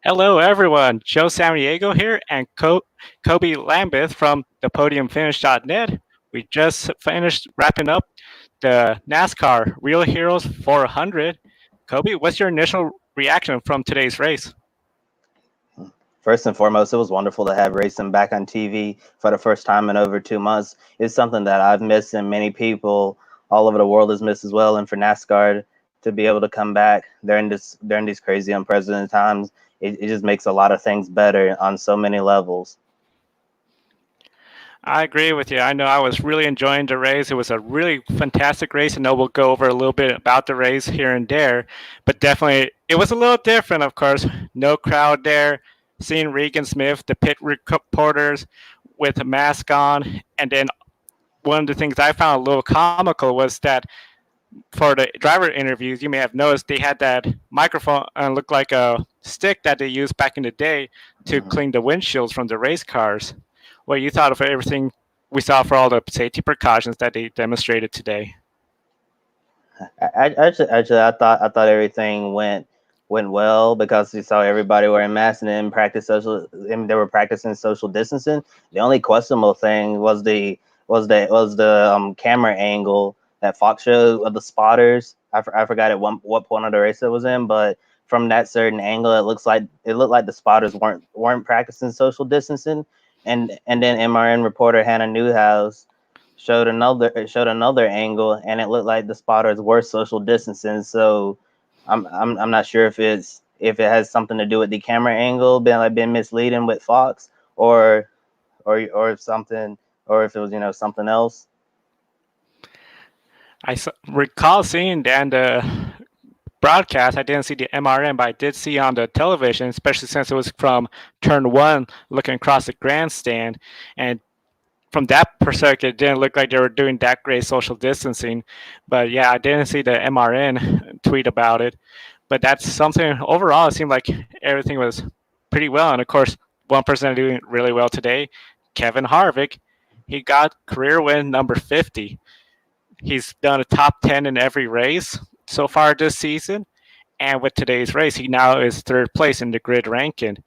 Hello, everyone. Joe Samaniego here and Kobe Lambeth from the podiumfinish.net. We just finished wrapping up the NASCAR Real Heroes 400. Kobe, what's your initial reaction from today's race? First and foremost, it was wonderful to have racing back on TV for the first time in over 2 months. It's something that I've missed and many people all over the world has missed as well. And for NASCAR to be able to come back during these crazy unprecedented times, it just makes a lot of things better on so many levels. I agree with you. I know I was really enjoying the race. It was a really fantastic race. I know we'll go over a little bit about the race here and there, but definitely it was a little different, of course. No crowd there. Seeing Regan Smith, the pit reporters with a mask on, and then one of the things I found a little comical was that for the driver interviews, you may have noticed they had that microphone and looked like a stick that they used back in the day to Mhm. clean the windshields from the race cars. What you thought of everything we saw for all the safety precautions that they demonstrated today? Actually, I thought everything went well because you saw everybody wearing masks and then they were practicing social distancing. The only questionable thing was the camera angle that Fox showed of the spotters. I forgot at what point of the race it was in, but from that certain angle, it looked like the spotters weren't practicing social distancing, and then MRN reporter Hannah Newhouse showed another angle, and it looked like the spotters were social distancing. So I'm not sure if it has something to do with the camera angle being misleading with Fox, or if something, or if it was something else. Recall seeing that the broadcast. I didn't see the MRN, but I did see on the television, especially since it was from turn one, looking across the grandstand. And from that perspective, it didn't look like they were doing that great social distancing. But yeah, I didn't see the MRN tweet about it. But that's something overall, it seemed like everything was pretty well. And of course, one person doing really well today, Kevin Harvick. He got career win number 50. He's done a top 10 in every race so far this season. And with today's race, he now is third place in the grid ranking.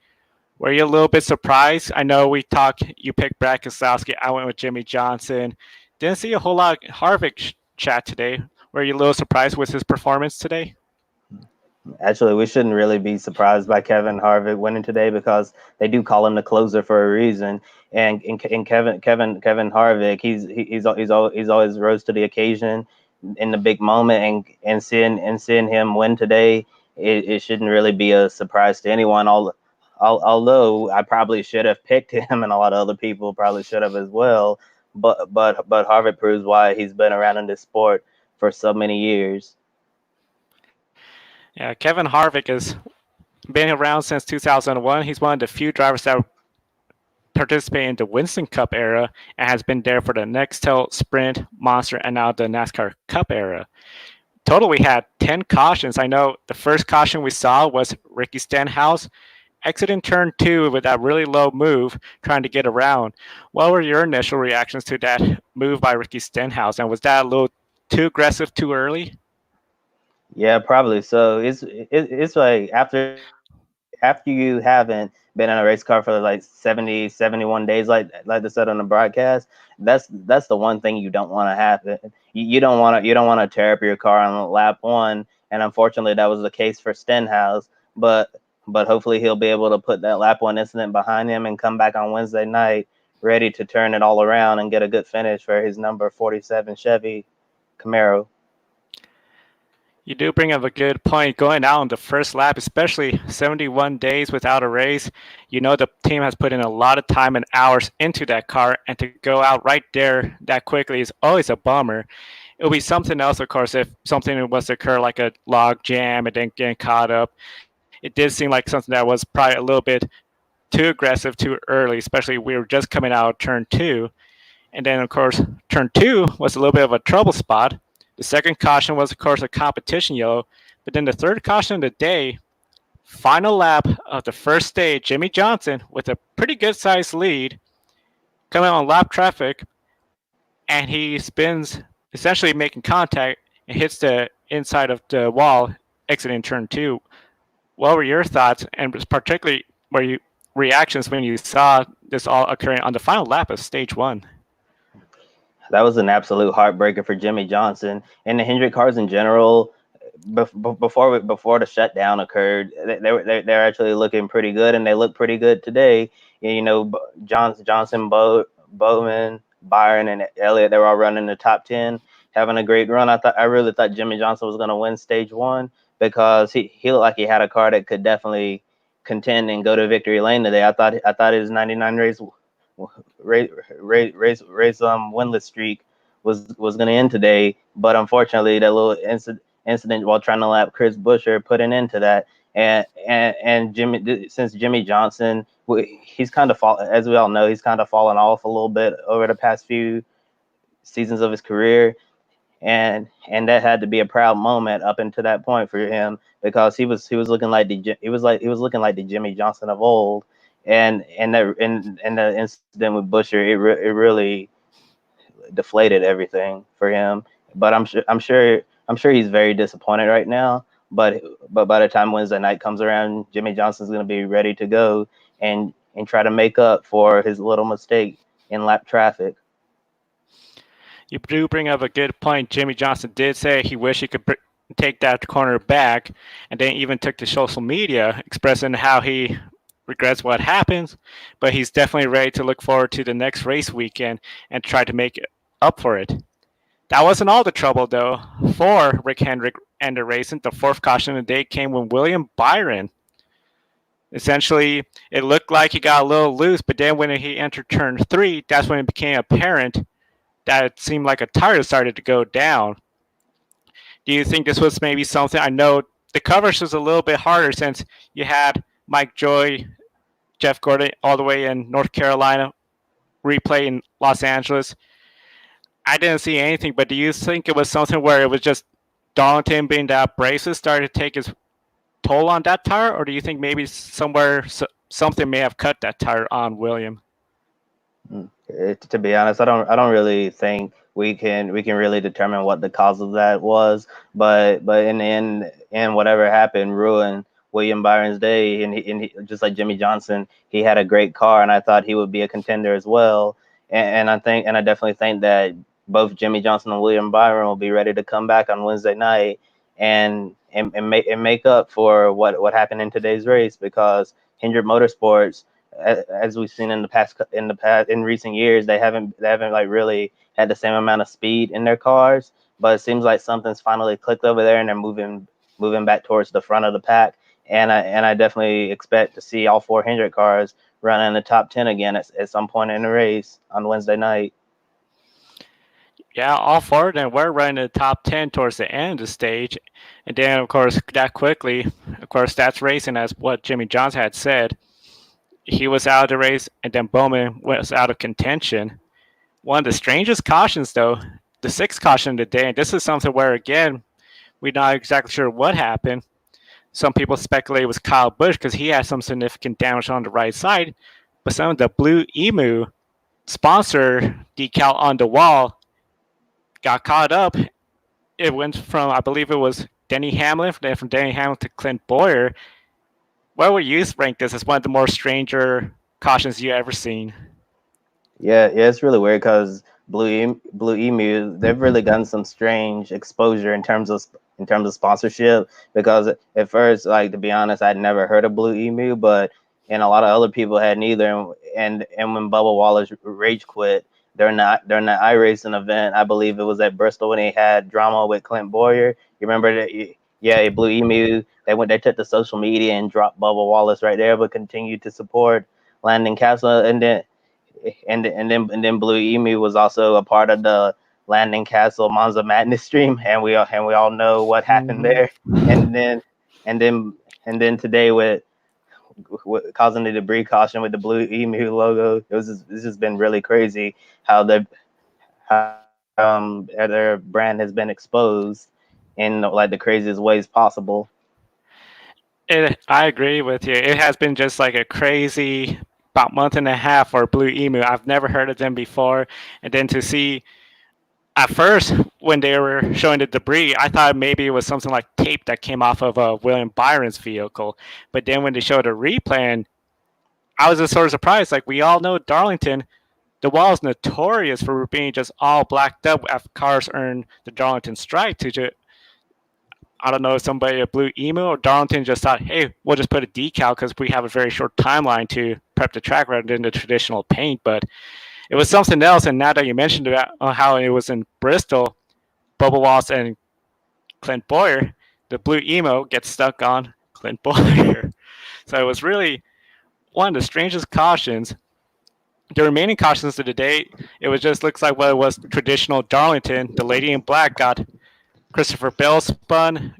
Were you a little bit surprised? I know we talked, you picked Brad Keselowski. I went with Jimmy Johnson. Didn't see a whole lot of Harvick chat today. Were you a little surprised with his performance today? Actually, we shouldn't really be surprised by Kevin Harvick winning today because they do call him the closer for a reason. And Kevin Harvick, he's always rose to the occasion in the big moment, and seeing him win today, it shouldn't really be a surprise to anyone. Although I probably should have picked him, and a lot of other people probably should have as well. But Harvick proves why he's been around in this sport for so many years. Yeah, Kevin Harvick has been around since 2001. He's one of the few drivers that participate in the Winston Cup era and has been there for the Nextel, Sprint, Monster, and now the NASCAR Cup era. Total, we had 10 cautions. I know the first caution we saw was Ricky Stenhouse exiting turn two with that really low move, trying to get around. What were your initial reactions to that move by Ricky Stenhouse? And was that a little too aggressive too early? Yeah, probably. So it's like after you haven't been in a race car for like 70, 71 days, like they said on the broadcast, that's the one thing you don't want to happen. You don't want to tear up your car on lap one, and unfortunately that was the case for Stenhouse. But hopefully he'll be able to put that lap one incident behind him and come back on Wednesday night ready to turn it all around and get a good finish for his number 47 Chevy Camaro. You do bring up a good point. Going out on the first lap, especially 71 days without a race, you know the team has put in a lot of time and hours into that car, and to go out right there that quickly is always a bummer. It'll be something else, of course, if something was to occur like a log jam and then getting caught up. It did seem like something that was probably a little bit too aggressive too early, especially we were just coming out of turn two. And then, of course, turn two was a little bit of a trouble spot. The second caution was, of course, a competition yellow. But then the third caution of the day, final lap of the first stage, Jimmy Johnson with a pretty good sized lead coming on lap traffic, and he spins, essentially making contact and hits the inside of the wall exiting turn two. What were your thoughts, and particularly were you reactions when you saw this all occurring on the final lap of stage one? That was an absolute heartbreaker for Jimmy Johnson and the Hendrick cars in general. Before the shutdown occurred, they're actually looking pretty good, and they look pretty good today. You know, Johnson, Bowman, Byron, and Elliott, they were all running the top 10, having a great run. I really thought Jimmy Johnson was going to win stage one because he looked like he had a car that could definitely contend and go to victory lane today. I thought his 99 race winless streak was going to end today, but unfortunately that little incident while trying to lap Chris Buescher put an end to that. And Jimmy, since Jimmy Johnson, he's kind of as we all know, he's kind of fallen off a little bit over the past few seasons of his career, and that had to be a proud moment up until that point for him because he was looking like he was looking like the Jimmy Johnson of old, and the incident with Busher, it really deflated everything for him. But I'm sure he's very disappointed right now. But by the time Wednesday night comes around, Jimmy Johnson's going to be ready to go and try to make up for his little mistake in lap traffic. You do bring up a good point. Jimmy Johnson did say he wished he could take that corner back, and then even took to social media expressing how he regrets what happens, but he's definitely ready to look forward to the next race weekend and try to make up for it. That wasn't all the trouble, though, for Rick Hendrick and the racing. The fourth caution of the day came when William Byron. Essentially, it looked like he got a little loose, but then when he entered turn three, that's when it became apparent that it seemed like a tire started to go down. Do you think this was maybe something? I know the coverage was a little bit harder since you had Mike Joy, Jeff Gordon all the way in North Carolina, replay in Los Angeles. I didn't see anything, but do you think it was something where it was just Darlington being that abrasive started to take his toll on that tire, or do you think maybe somewhere something may have cut that tire on William? To be honest, I don't really think we can really determine what the cause of that was. But in the end, and whatever happened ruined William Byron's day. And just like Jimmy Johnson, he had a great car, and I thought he would be a contender as well. And I definitely think that both Jimmy Johnson and William Byron will be ready to come back on Wednesday night and make up for what happened in today's race because Hendrick Motorsports, as we've seen in recent years, they haven't like really had the same amount of speed in their cars, but it seems like something's finally clicked over there and they're moving back towards the front of the pack. And I definitely expect to see all four Hendrick cars run in the top 10 again at some point in the race on Wednesday night. Yeah, all four of them were running the top 10 towards the end of the stage. And then, of course, that quickly, of course, that's racing as what Jimmy Johnson had said. He was out of the race, and then Bowman was out of contention. One of the strangest cautions, though, the sixth caution of the day, and this is something where, again, we're not exactly sure what happened. Some people speculate it was Kyle Busch because he had some significant damage on the right side, but some of the Blue Emu sponsor decal on the wall got caught up. It went from, I believe it was Denny Hamlin, then from Denny Hamlin to Clint Boyer. Where would you rank this as one of the more stranger cautions you ever seen? Yeah, it's really weird because Blue Emu, they've really gotten some strange exposure in terms of sponsorship. Because at first, like to be honest, I'd never heard of Blue Emu, but and a lot of other people had neither. And when Bubba Wallace rage quit during the iRacing event, I believe it was at Bristol when he had drama with Clint Boyer. You remember that? Yeah, Blue Emu. They took to social media and dropped Bubba Wallace right there, but continued to support Landon Castle, and then Blue Emu was also a part of the Landon Castle Monza Madness stream, and we all know what happened Mm-hmm. there. And then and then and then today with causing the debris caution with the Blue Emu logo, it's just been really crazy how their brand has been exposed in like the craziest ways possible. I agree with you. It has been just like a crazy about month and a half for Blue Emu. I've never heard of them before, and then to see at first when they were showing the debris, I thought maybe it was something like tape that came off of William Byron's vehicle. But then when they showed a replay, and I was just sort of surprised. Like we all know, Darlington, the wall is notorious for being just all blacked up after cars earn the Darlington stripe. I don't know if somebody a blue email or Darlington just thought, hey, we'll just put a decal because we have a very short timeline to prep the track rather than the traditional paint. But it was something else. And now that you mentioned about how it was in Bristol, Bubba Wallace and Clint Boyer, the blue emo gets stuck on Clint Boyer. So it was really one of the strangest cautions. The remaining cautions of the day, it was just looks like what it was traditional Darlington. The lady in black got Christopher Bell spun.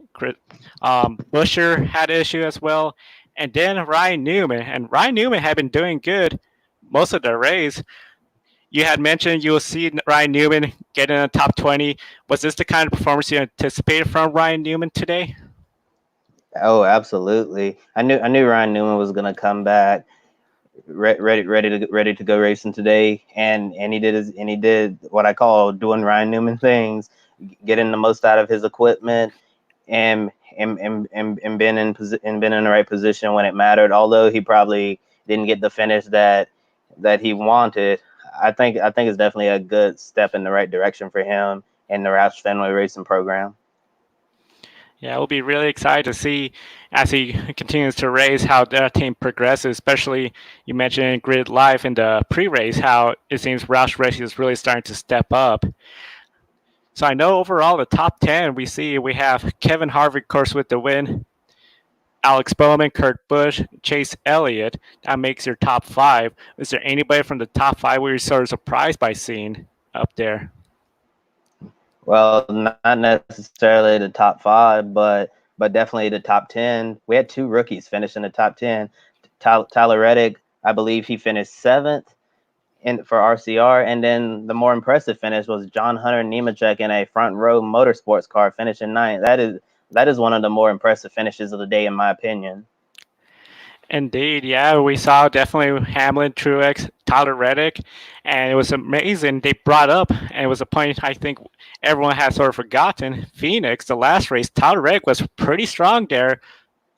Busher had an issue as well. And then Ryan Newman. And Ryan Newman had been doing good most of the race. You had mentioned you will see Ryan Newman get in the top 20. Was this the kind of performance you anticipated from Ryan Newman today? Oh, absolutely. I knew Ryan Newman was gonna come back ready to go racing today, and he did what I call doing Ryan Newman things, getting the most out of his equipment, and been in the right position when it mattered. Although he probably didn't get the finish that he wanted, I think it's definitely a good step in the right direction for him and the Roush Fenway Racing program. Yeah, we'll be really excited to see as he continues to race how that team progresses. Especially you mentioned Grid Life in the pre-race, how it seems Roush Racing is really starting to step up. So I know overall the top 10 we have Kevin Harvick, of course, with the win. Alex Bowman, Kurt Busch, Chase Elliott. That makes your top five. Is there anybody from the top five where you're sort of surprised by seeing up there? Well, not necessarily the top five, but definitely the top 10. We had two rookies finish in the top 10. Tyler Reddick, I believe he finished seventh for RCR, and then the more impressive finish was John Hunter Nemechek in a front row motorsports car finishing ninth. That is one of the more impressive finishes of the day, in my opinion. Indeed, yeah, we saw definitely Hamlin, Truex, Tyler Reddick, and it was amazing. They brought up, and it was a point I think everyone has sort of forgotten. Phoenix, the last race, Tyler Reddick was pretty strong there.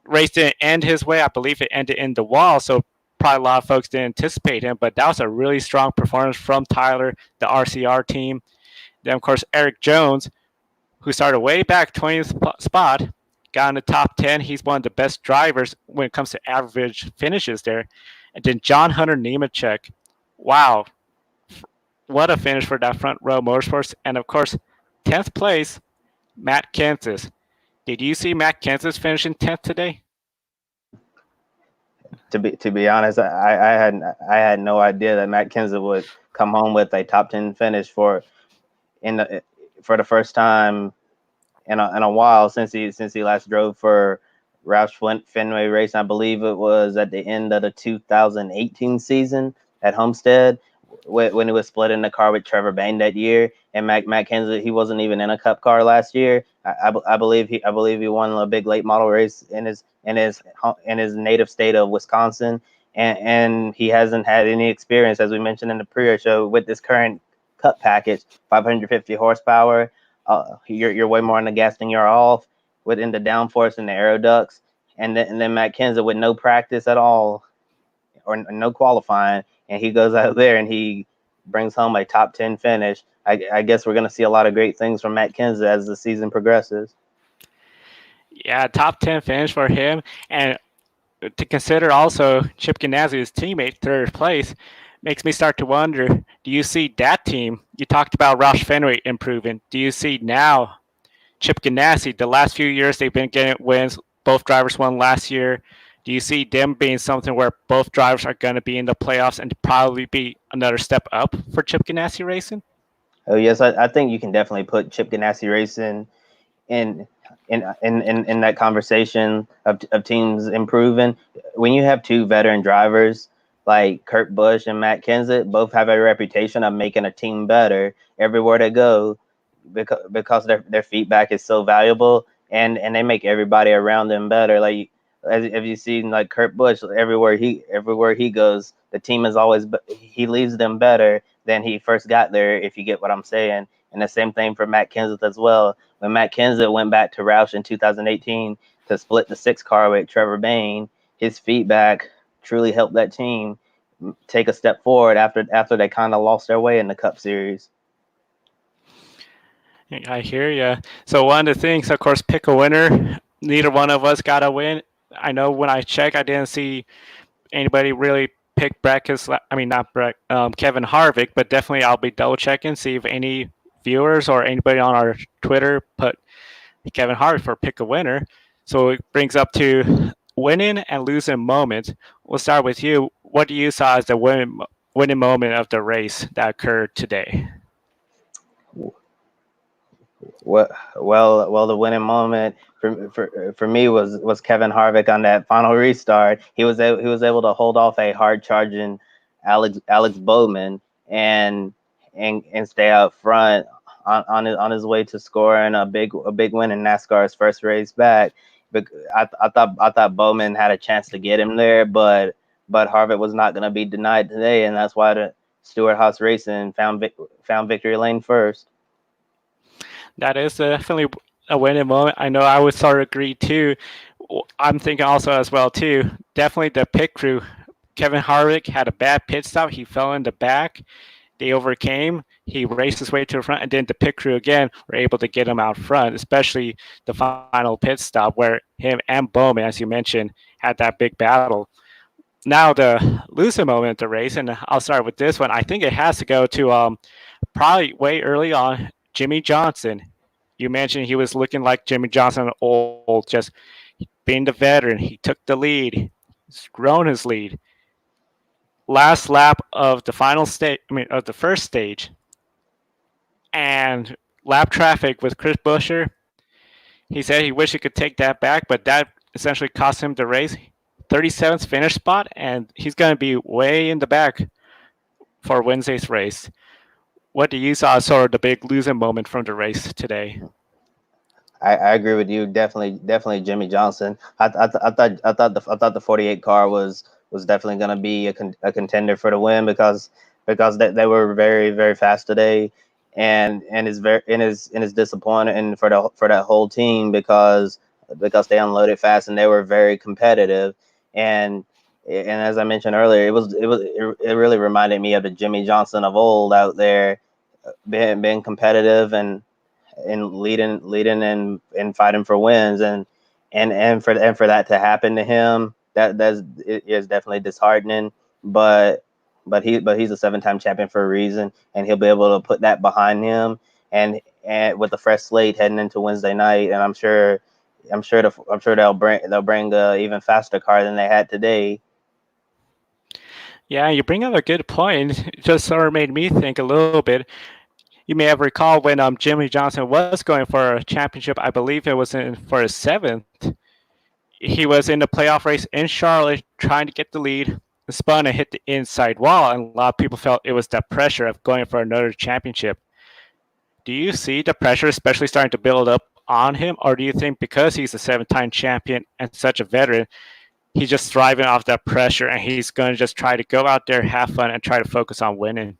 Race didn't end his way. I believe it ended in the wall, so probably a lot of folks didn't anticipate him, but that was a really strong performance from Tyler, the RCR team. Then, of course, Eric Jones, who started way back 20th spot, got in the top 10. He's one of the best drivers when it comes to average finishes there. And then John Hunter Nemechek. Wow, what a finish for that front row motorsports. And of course, 10th place, Matt Kenseth. Did you see Matt Kenseth finishing 10th today? To be honest, I had no idea that Matt Kenseth would come home with a top 10 finish in the for the first time in a while since he last drove for Roush Fenway Race. I believe it was at the end of the 2018 season at Homestead when he was split in the car with Trevor Bayne that year. And Matt Kenseth, he wasn't even in a Cup car last year. I believe he won a big late model race in his native state of Wisconsin. And he hasn't had any experience, as we mentioned in the pre-show, with this current Cup package, 550 horsepower. You're way more on the gas than you're off within the downforce and the aero ducts, and then Matt Kenseth with no practice at all or no qualifying, and he goes out there and he brings home a top 10 finish. I guess we're gonna see a lot of great things from Matt Kenseth as the season progresses. Yeah, top 10 finish for him. And to consider also Chip Ganassi, his teammate, third place, makes me start to wonder, do you see that team? You talked about Roush Fenway improving. Do you see now Chip Ganassi, the last few years they've been getting wins. Both drivers won last year. Do you see them being something where both drivers are going to be in the playoffs and probably be another step up for Chip Ganassi Racing? Oh yes, I think you can definitely put Chip Ganassi Racing in in that conversation of teams improving. When you have two veteran drivers like Kurt Busch and Matt Kenseth, both have a reputation of making a team better everywhere they go, because their feedback is so valuable, and they make everybody around them better. Like, as if you see, like Kurt Busch, everywhere he goes, the team is always he leaves them better than he first got there. If you get what I'm saying. And the same thing for Matt Kenseth as well. When Matt Kenseth went back to Roush in 2018 to split the 6 car with Trevor Bayne, his feedback truly helped that team take a step forward after they kind of lost their way in the Cup Series. I hear you. So one of the things, of course, pick a winner. Neither one of us got a win. I know when I checked, I didn't see anybody really pick Brett I mean, not Brett, Kevin Harvick, but definitely I'll be double checking, see if any viewers or anybody on our Twitter put Kevin Harvick for pick a winner. So it brings up to winning and losing moments. We'll start with you. What do you saw as the winning moment of the race that occurred today? Well, the winning moment for me was Kevin Harvick on that final restart. He was able to hold off a hard charging Alex Bowman and stay out front on his way to scoring a big win in NASCAR's first race back. But I thought Bowman had a chance to get him there, but Harvick was not going to be denied today, and that's why the Stewart Haas Racing found victory lane first. That is definitely a winning moment. I know I would sort of agree too. I'm thinking also as well too. Definitely the pit crew. Kevin Harvick had a bad pit stop. He fell in the back. They overcame. He raced his way to the front, and then the pit crew again were able to get him out front. Especially the final pit stop where him and Bowman, as you mentioned, had that big battle. Now the losing moment of the race, and I'll start with this one. I think it has to go to probably way early on, Jimmy Johnson. You mentioned he was looking like Jimmy Johnson old, just being the veteran. He took the lead. He's grown his lead. Last lap of the final stage, I mean, of the first stage, and lap traffic with Chris Buescher. He said he wished he could take that back, but that essentially cost him the race. 37th finish spot, and he's going to be way in the back for Wednesday's race. What do you saw as sort of the big losing moment from the race today? I agree with you. Definitely Jimmy Johnson. I thought the 48 car was definitely going to be a contender for the win because they were very very fast today, and is very and is disappointing for that whole team because they unloaded fast and they were very competitive, and as I mentioned earlier, it really reminded me of the Jimmy Johnson of old out there, being competitive and leading and fighting for wins, and for that to happen to him, it is definitely disheartening. But he's a 7-time champion for a reason, and he'll be able to put that behind him, and with a fresh slate heading into Wednesday night, and I'm sure they'll bring a even faster car than they had today. Yeah, you bring up a good point. It just sort of made me think a little bit. You may have recalled when Jimmy Johnson was going for a championship. I believe it was in for his seventh. He was in the playoff race in Charlotte, trying to get the lead, spun and hit the inside wall, and a lot of people felt it was the pressure of going for another championship. Do you see the pressure, especially starting to build up on him, or do you think because he's a 7-time champion and such a veteran, he's just thriving off that pressure and he's going to just try to go out there, have fun, and try to focus on winning?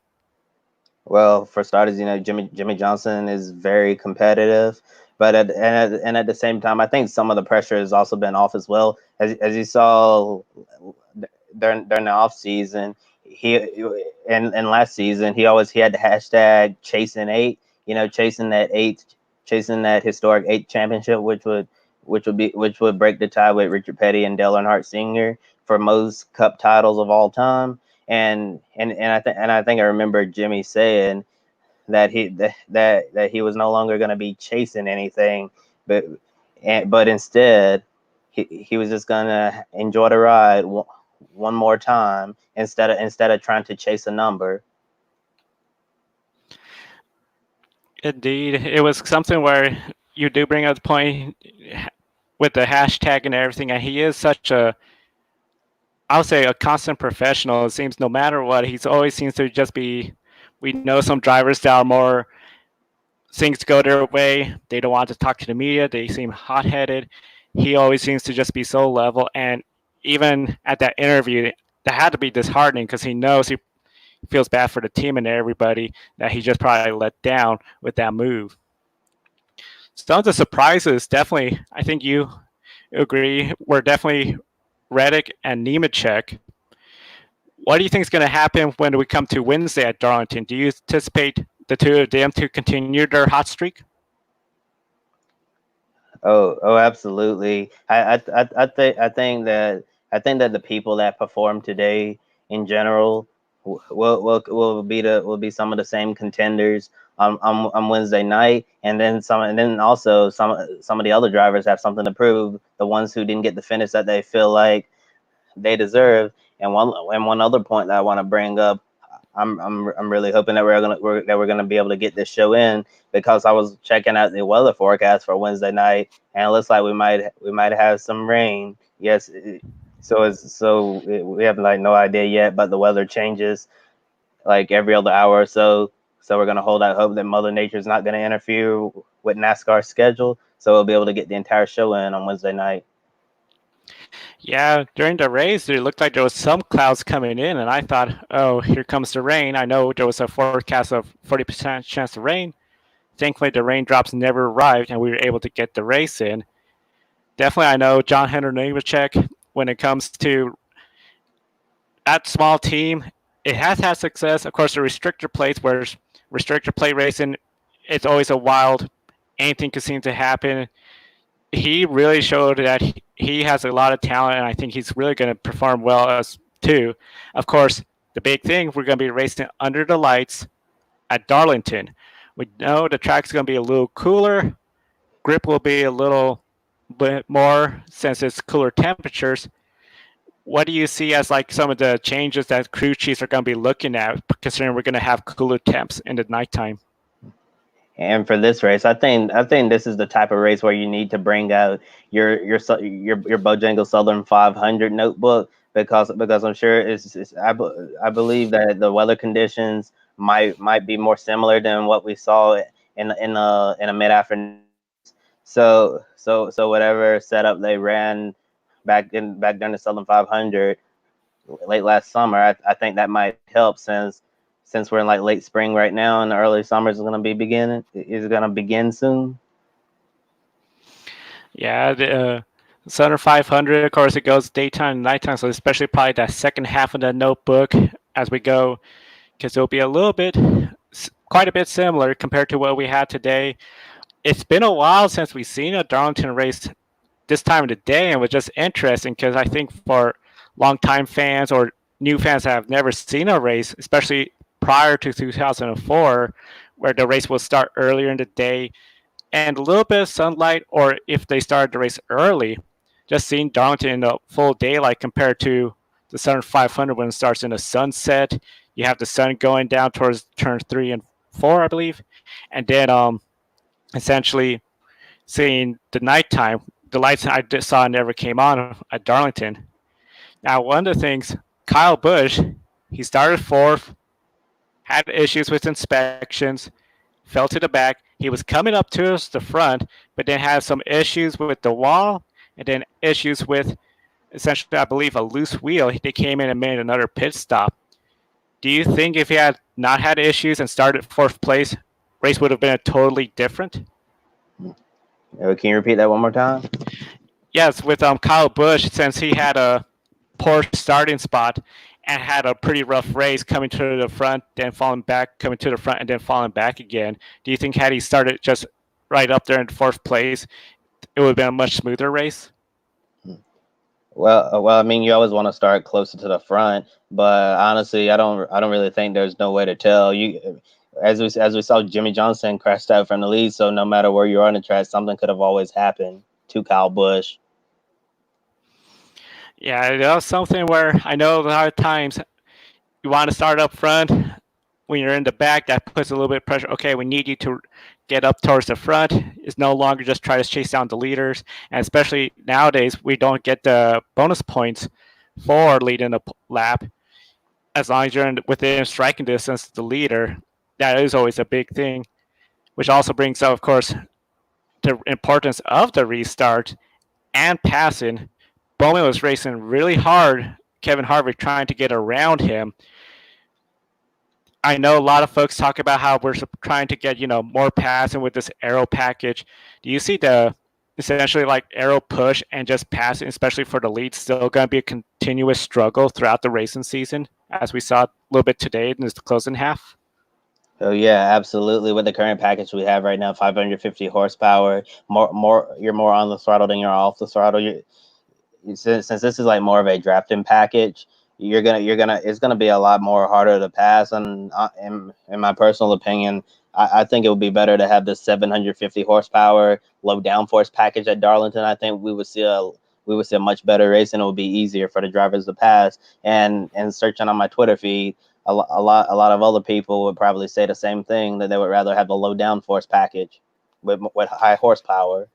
Well, for starters, Jimmy Johnson is very competitive, but at the same time, I think some of the pressure has also been off as well. As you saw during the off season, he and last season he had the hashtag chasing eight, chasing that historic eight championship, which would break the tie with Richard Petty and Dale Earnhardt Sr. for most Cup titles of all time. And I think I remember Jimmy saying that he was no longer going to be chasing anything, but but instead he was just going to enjoy the ride one more time instead of trying to chase a number. Indeed, it was something where you do bring up the point with the hashtag and everything, and he is such a, I would say, a constant professional. It seems no matter what, he's always seems to just be. We know some drivers that are more things go their way. They don't want to talk to the media. They seem hot headed. He always seems to just be so level. And even at that interview, that had to be disheartening because he knows feels bad for the team and everybody that he just probably let down with that move. Some of the surprises, definitely, I think you agree, were definitely Reddick and Nemechek. What do you think is going to happen when we come to Wednesday at Darlington? Do you anticipate the two of them to continue their hot streak? Oh, absolutely. I think that the people that perform today in general will be some of the same contenders on Wednesday night, and then also some of the other drivers have something to prove. The ones who didn't get the finish that they feel like they deserve. And one other point that I want to bring up, I'm really hoping that we're gonna be able to get this show in, because I was checking out the weather forecast for Wednesday night, and it looks like we might have some rain. Yes, we have like no idea yet, but the weather changes like every other hour or so. So we're gonna hold out hope that Mother Nature's not gonna interfere with NASCAR's schedule, so we'll be able to get the entire show in on Wednesday night. Yeah, during the race, it looked like there was some clouds coming in, and I thought, oh, here comes the rain. I know there was a forecast of 40% chance of rain. Thankfully, the raindrops never arrived, and we were able to get the race in. Definitely, I know John Henry Nemechek, when it comes to that small team, it has had success. Of course, the restrictor plates, where restrictor plate racing, it's always a wild, anything could seem to happen. He really showed that he has a lot of talent, and I think he's really going to perform well as too. Of course, the big thing, we're going to be racing under the lights at Darlington. We know the track's going to be a little cooler. Grip will be a little bit more since it's cooler temperatures. What do you see as like some of the changes that crew chiefs are going to be looking at, considering we're going to have cooler temps in the nighttime? And for this race, I think this is the type of race where you need to bring out your Bojangles Southern 500 notebook, because I'm sure I believe that the weather conditions might be more similar than what we saw in a mid afternoon. So whatever setup they ran back during the Southern 500 late last summer, I think that might help, since we're in like late spring right now and the early summer is gonna begin soon. Yeah, the Southern 500, of course, it goes daytime and nighttime, so especially probably that second half of the notebook as we go, because it'll be a little bit, quite a bit similar compared to what we had today. It's been a while since we've seen a Darlington race this time of the day, and it was just interesting because I think for longtime fans or new fans that have never seen a race, especially prior to 2004, where the race will start earlier in the day and a little bit of sunlight, or if they started the race early, just seeing Darlington in the full daylight compared to the Southern 500 when it starts in the sunset. You have the sun going down towards turn 3 and 4, I believe, and then essentially seeing the nighttime. The lights I just saw never came on at Darlington. Now, one of the things, Kyle Busch, he started fourth, had issues with inspections, fell to the back. He was coming up towards the front, but then had some issues with the wall, and then issues with essentially, I believe, a loose wheel. They came in and made another pit stop. Do you think if he had not had issues and started fourth place, race would have been a totally different? Can you repeat that one more time? Yes, with Kyle Busch, since he had a poor starting spot and had a pretty rough race coming to the front, then falling back, coming to the front, and then falling back again. Do you think had he started just right up there in fourth place, it would have been a much smoother race? Well, I mean, you always want to start closer to the front, but honestly, I don't really think there's no way to tell. As we saw, Jimmy Johnson crashed out from the lead, so no matter where you are on the track, something could have always happened to Kyle Busch. Yeah, that was something where I know a lot of times you want to start up front. When you're in the back, that puts a little bit of pressure. Okay, we need you to get up towards the front. It's no longer just try to chase down the leaders. And especially nowadays, we don't get the bonus points for leading a lap as long as you're within striking distance of the leader. That is always a big thing, which also brings up, of course, the importance of the restart and passing. Bowman was racing really hard. Kevin Harvick trying to get around him. I know a lot of folks talk about how we're trying to get more passing with this aero package. Do you see the essentially like aero push and just passing, especially for the lead, still going to be a continuous struggle throughout the racing season, as we saw a little bit today in this closing half? Oh yeah, absolutely. With the current package we have right now, 550 horsepower, you're more on the throttle than you're off the throttle. Since this is like more of a drafting package, you're gonna it's gonna be a lot more harder to pass. And in my personal opinion, I think it would be better to have the 750 horsepower low downforce package at Darlington. I think we would see a much better race, and it would be easier for the drivers to pass. And searching on my Twitter feed, a lot of other people would probably say the same thing, that they would rather have the low downforce package with high horsepower.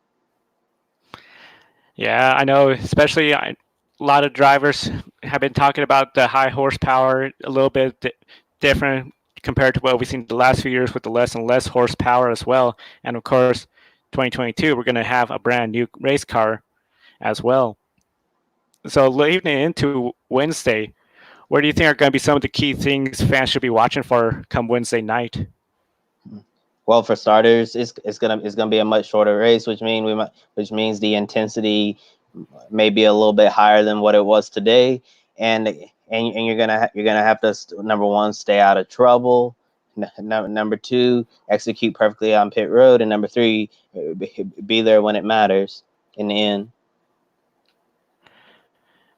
Yeah, I know, especially a lot of drivers have been talking about the high horsepower a little bit different compared to what we've seen the last few years with the less and less horsepower as well. And of course, 2022, we're going to have a brand new race car as well. So leading into Wednesday, what do you think are going to be some of the key things fans should be watching for come Wednesday night? Well, for starters, it's gonna be a much shorter race, which means the intensity may be a little bit higher than what it was today, and you're gonna have to, number one, stay out of trouble. Number two, execute perfectly on pit road, and number three, be there when it matters in the end.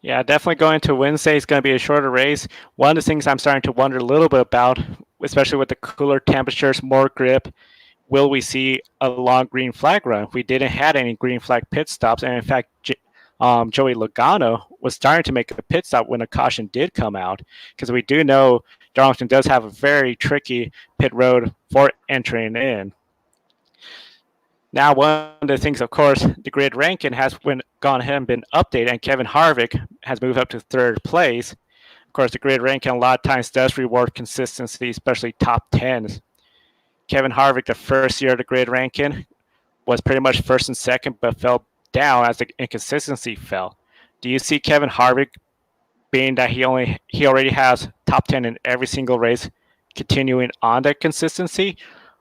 Yeah, definitely going to Wednesday is going to be a shorter race. One of the things I'm starting to wonder a little bit about, especially with the cooler temperatures, more grip, will we see a long green flag run? We didn't had any green flag pit stops, and in fact, Joey Logano was starting to make a pit stop when a caution did come out, because we do know Darlington does have a very tricky pit road for entering in. Now, one of the things, of course, the grid ranking has gone ahead and been updated, and Kevin Harvick has moved up to third place. Of course, the grid ranking a lot of times does reward consistency, especially top tens. Kevin Harvick, the first year of the grid ranking, was pretty much first and second, but fell down as the inconsistency fell. Do you see Kevin Harvick, being that he already has top 10 in every single race, continuing on that consistency,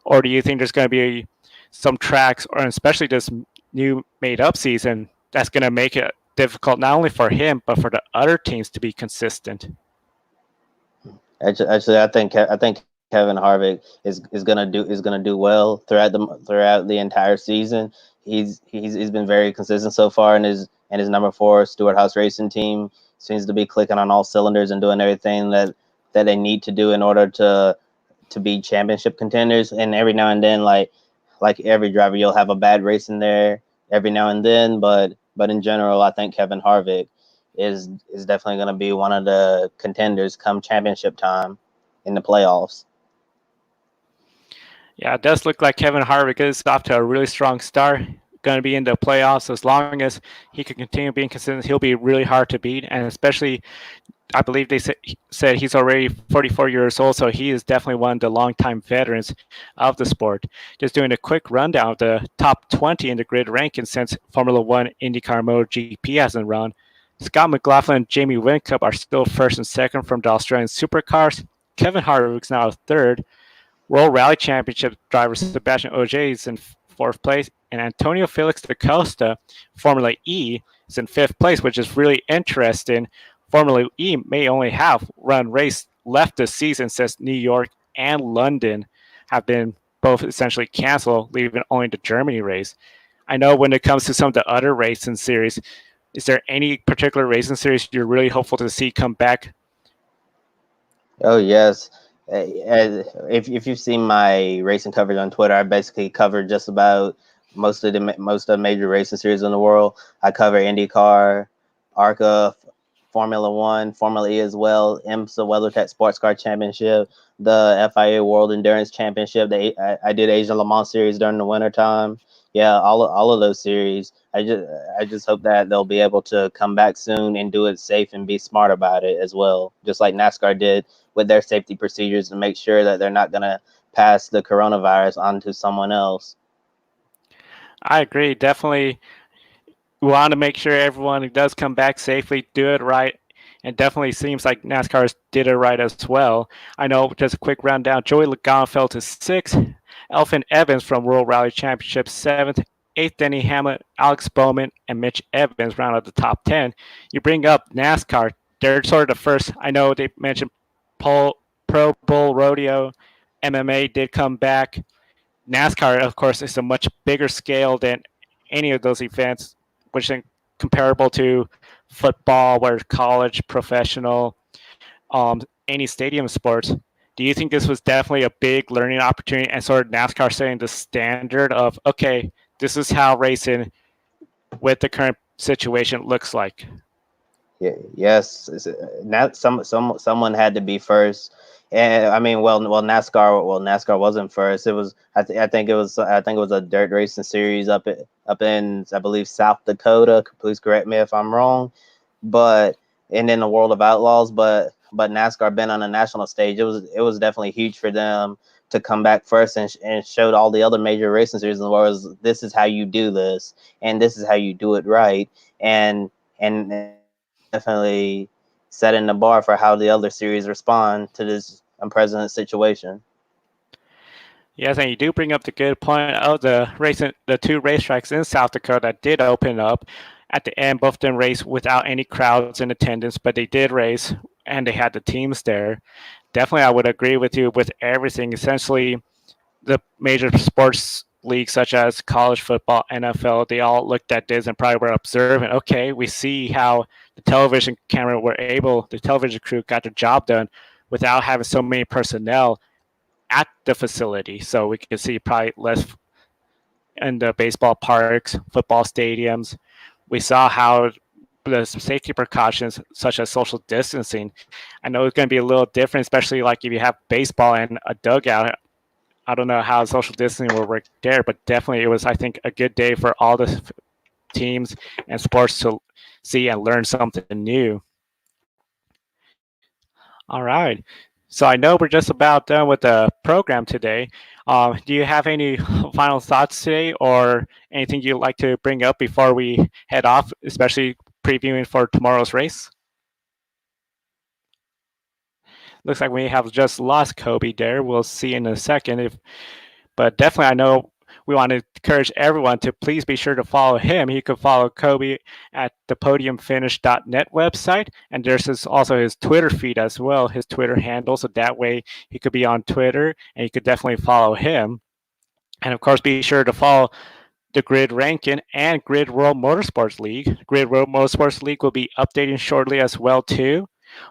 or do you think there's going to be some tracks, or especially this new made up season, that's going to make it difficult not only for him but for the other teams to be consistent? Actually, I think Kevin Harvick is gonna do well throughout the entire season. He's been very consistent so far, and his number four Stewart House Racing team seems to be clicking on all cylinders and doing everything that they need to do in order to be championship contenders. And every now and then, like every driver, you'll have a bad race in there every now and then, but in general, I think Kevin Harvick is definitely going to be one of the contenders come championship time in the playoffs. Yeah, it does look like Kevin Harvick is off to a really strong start. Going to be in the playoffs. As long as he can continue being consistent, he'll be really hard to beat. And especially, I believe they said he's already 44 years old, so he is definitely one of the longtime veterans of the sport. Just doing a quick rundown of the top 20 in the grid ranking since Formula One, IndyCar, MotoGP hasn't run. Scott McLaughlin and Jamie Whincup are still first and second from the Australian supercars. Kevin Harvick's now third. World Rally Championship driver Sebastian Ogier is in fourth place, and Antonio Felix da Costa, Formula E, is in fifth place, which is really interesting. Formula E may only have one race left this season since New York and London have been both essentially canceled, leaving only the Germany race. I know when it comes to some of the other racing series, is there any particular racing series you're really hopeful to see come back? Oh yes. If you've seen my racing coverage on Twitter, I basically covered just about most of the major racing series in the world. I cover IndyCar, ARCA, Formula One, Formula E as well, IMSA WeatherTech Sports Car Championship, the FIA World Endurance Championship. I did Asian Le Mans series during the winter time. Yeah, all of those series. I just hope that they'll be able to come back soon and do it safe and be smart about it as well, just like NASCAR did with their safety procedures to make sure that they're not going to pass the coronavirus on to someone else. I agree. Definitely, we want to make sure everyone who does come back safely do it right. and definitely seems like NASCAR did it right as well. I know, just a quick rundown: Joey Logano fell to sixth, Elfin Evans from World Rally Championship seventh, eighth Denny Hamlin, Alex Bowman, and Mitch Evans round out the top 10. You bring up NASCAR; they're sort of the first. I know they mentioned Pro Bull Rodeo, MMA did come back. NASCAR, of course, is a much bigger scale than any of those events, which is comparable to football, where college, professional, any stadium sports. Do you think this was definitely a big learning opportunity and sort of NASCAR setting the standard of, okay, this is how racing with the current situation looks like? Yeah, yes, not someone had to be first, and I mean, NASCAR wasn't first. It was I think it was a dirt racing series up in I believe South Dakota. Please correct me if I'm wrong, but and in the World of Outlaws, but NASCAR been on a national stage. It was definitely huge for them to come back first and showed all the other major racing series in the world, this is how you do this and this is how you do it right, and definitely setting the bar for how the other series respond to this unprecedented situation. Yes, and you do bring up the good point of the two racetracks in South Dakota that did open up. At the end, both of them raced without any crowds in attendance, but they did race and they had the teams there. Definitely, I would agree with you with everything. Essentially, the major sports leagues such as college football, NFL, they all looked at this and probably were observing. Okay, we see how the television crew got their job done without having so many personnel at the facility. So we could see probably less in the baseball parks, football stadiums. We saw how the safety precautions, such as social distancing, I know it's going to be a little different, especially like if you have baseball and a dugout. I don't know how social distancing will work there, but definitely it was, I think, a good day for all the teams and sports to see and learn something new. All right. So I know we're just about done with the program today. Do you have any final thoughts today or anything you'd like to bring up before we head off, especially previewing for tomorrow's race? Looks like we have just lost Kobe there. We'll see in a second if But definitely, I know we want to encourage everyone to please be sure to follow him. You can follow Kobe at the podiumfinish.net website, and there's also his Twitter feed as well, his Twitter handle. So that way he could be on Twitter, and you could definitely follow him. And of course, be sure to follow the Grid Rankin and Grid World Motorsports League. Grid World Motorsports League will be updating shortly as well too.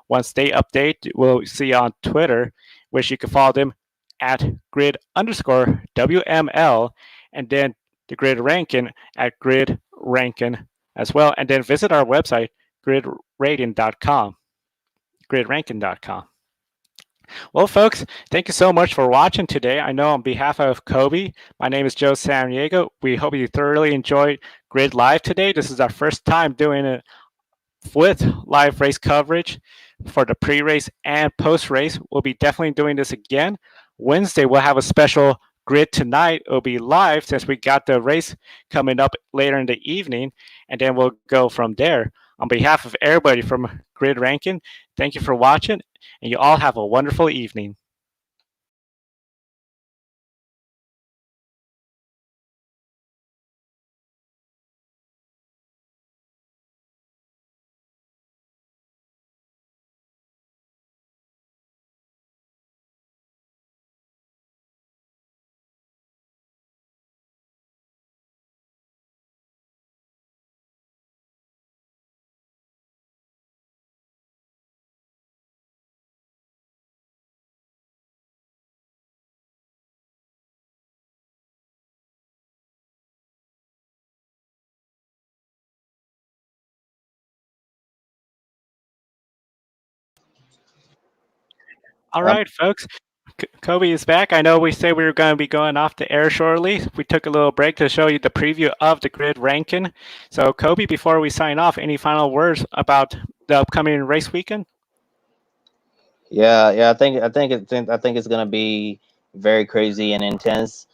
Once they update, we'll see on Twitter, which you can follow them at grid underscore WML, and then the Grid Rankin at Grid Rankin as well. And then visit our website, gridrating.com, gridrankin.com. Well, folks, thank you so much for watching today. I know on behalf of Kobe, my name is Joe Samaniego. We hope you thoroughly enjoyed Grid Live today. This is our first time doing it with live race coverage for the pre-race and post-race. We'll be definitely doing this again. Wednesday, we'll have a special grid tonight. It'll be live since we got the race coming up later in the evening, and then we'll go from there. On behalf of everybody from Grid Rankin, thank you for watching, and you all have a wonderful evening. All Um, right, folks. Kobe is back. I know we said we were going to be going off the air shortly. We took a little break to show you the preview of the grid ranking. So, Kobe, before we sign off, any final words about the upcoming race weekend? yeah, yeah, I think it's gonna be very crazy and intense.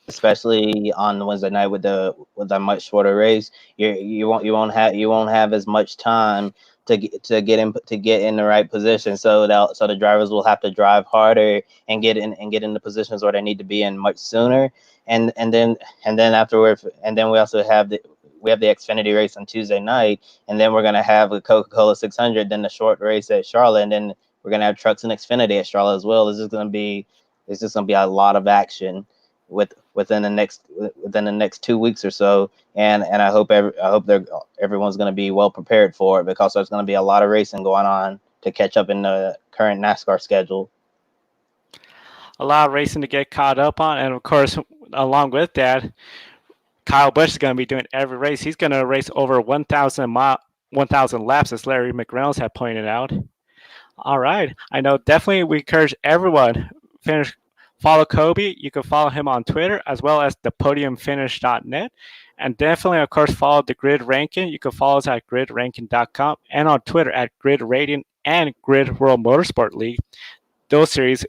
especially on Wednesday night with a much shorter race. You won't have as much time to get in the right position. So the drivers will have to drive harder and get in the positions where they need to be in much sooner. And then afterwards, and then we have the Xfinity race on Tuesday night, and then we're gonna have the Coca-Cola 600, then the short race at Charlotte, and then we're gonna have trucks and Xfinity at Charlotte as well. It's just gonna be a lot of action within the next 2 weeks or so, and I hope everyone's going to be well prepared for it, because there's going to be a lot of racing going on to catch up in the current NASCAR schedule. A lot of racing to get caught up on, and of course, along with that, Kyle Busch is going to be doing every race. He's going to race over 1,000 laps, as Larry McReynolds had pointed out. All right. I know definitely we encourage everyone finish follow Kobe. You can follow him on Twitter as well as thepodiumfinish.net. And definitely, of course, follow the Grid Ranking. You can follow us at gridranking.com and on Twitter at Grid Rating and Grid World Motorsport League. Those series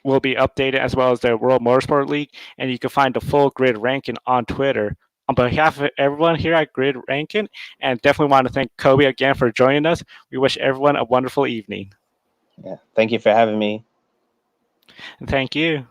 will be updated as well as the World Motorsport League, and you can find the full Grid Ranking on Twitter. On behalf of everyone here at Grid Ranking, and definitely want to thank Kobe again for joining us. We wish everyone a wonderful evening. Yeah, thank you for having me. And thank you.